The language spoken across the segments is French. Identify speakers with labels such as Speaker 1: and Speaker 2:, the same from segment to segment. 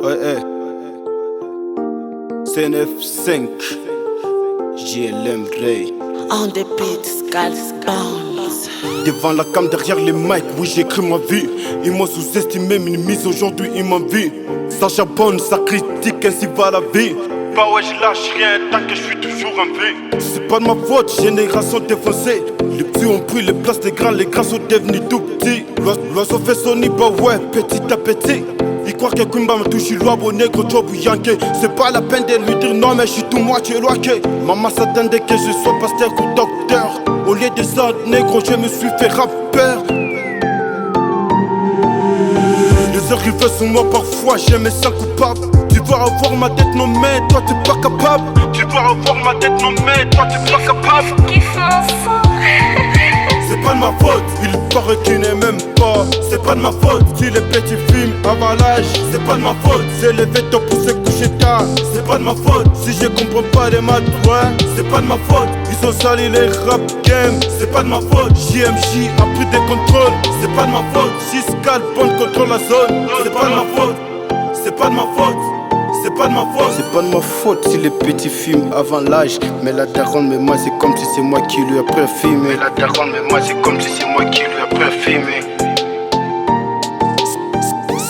Speaker 1: Ouais, hey. CNF5 JLM Ray.
Speaker 2: On the beat, Skulls Bones.
Speaker 1: Devant la cam, derrière les mics, oui j'écris ma vie. Ils m'ont sous-estimé, minimise, aujourd'hui ils m'envient. Ça charbonne, ça critique, ainsi va la vie. Bah ouais, je lâche rien tant que je suis toujours en vie. C'est pas de ma faute, génération défoncée. Les petits ont pris les places des grands, les grands sont devenus tout petits. L'oiseau fait son nid, bah ouais, petit à petit. Il croit que Kumba me touche, il doit bonner, gros job ou yanké. C'est pas la peine de lui dire non, mais je suis tout moitié loaké. Maman s'attendait que je sois pasteur ou docteur. Au lieu de ça, négro, je me suis fait rappeur. Les arrivées sont moi parfois, je me sens coupable. Tu vas avoir ma tête, non mais toi t'es pas capable. Tu vas avoir ma tête, non mais toi t'es pas capable.
Speaker 2: Kiffe mon sang.
Speaker 1: C'est pas de ma faute, il paraît qu'il n'est même pas. C'est pas de ma faute, si les petits films avant l'âge. C'est pas de ma faute, c'est levé tôt pour se coucher tard. C'est pas de ma faute, si je comprends pas les maths, ouais. C'est pas de ma faute, ils ont sali les rap games. C'est pas de ma faute, JMJ a pris des contrôles. C'est pas de ma faute, si Scalpon contrôle la zone. C'est pas de ma faute, c'est pas de ma faute. C'est pas de ma faute. C'est pas de ma faute si les petits films avant l'âge. Mais la daronne, mais moi c'est comme si c'est moi qui lui ai parfumé. Mais la daronne, mais moi c'est comme si c'est moi qui lui ai parfumé.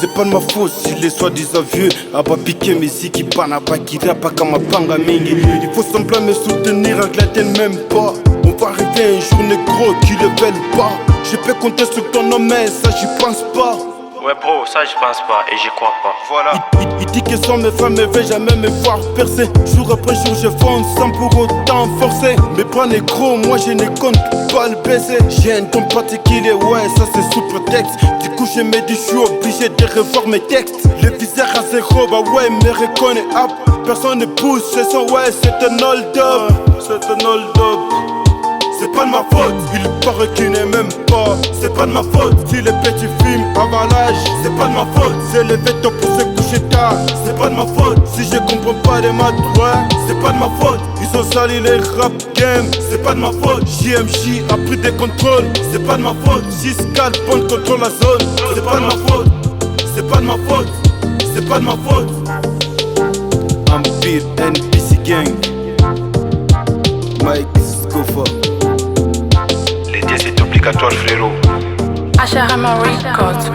Speaker 1: C'est pas de ma faute si les soi-disant vieux aba piqué mes qui pana pas qui rapa comme panga mingi. Il faut semblant me soutenir, Angleterre même pas. On va arriver un jour négro qui le veulent pas. Je peux compter sur ton nom mais ça j'y pense pas.
Speaker 3: Ouais bro, ça j'y pense pas et j'y crois pas.
Speaker 1: Voilà. Il dit que sans mes femmes ne veut jamais me voir percer. Jour après jour je fonce sans pour autant forcer. Mais pas négro, moi je ne compte pas le baiser. J'ai un ton particulier, ouais ça c'est sous prétexte. Du coup je me dis je suis obligé de revoir mes textes. Le viseur à zéro, bah ouais me reconnaît up. Personne ne pousse, c'est son ouais c'est un hold up. C'est un hold up. C'est pas de ma faute, il paraît qu'il n'est même pas. C'est pas de ma faute, si les petits films avant l'âge. C'est pas de ma faute, c'est levé tôt pour se coucher tard. C'est pas de ma faute, si je comprends pas les maths, ouais. C'est pas de ma faute, ils ont sali les rap games. C'est pas de ma faute, JMJ a pris des contrôles. C'est pas de ma faute, si Scalpon contrôle la zone. C'est pas de ma faute, c'est pas de ma faute, c'est pas de ma faute. Empire NPC Gang, Mike Scofa.
Speaker 3: L'été c'est obligatoire frérot.
Speaker 2: HRM Records.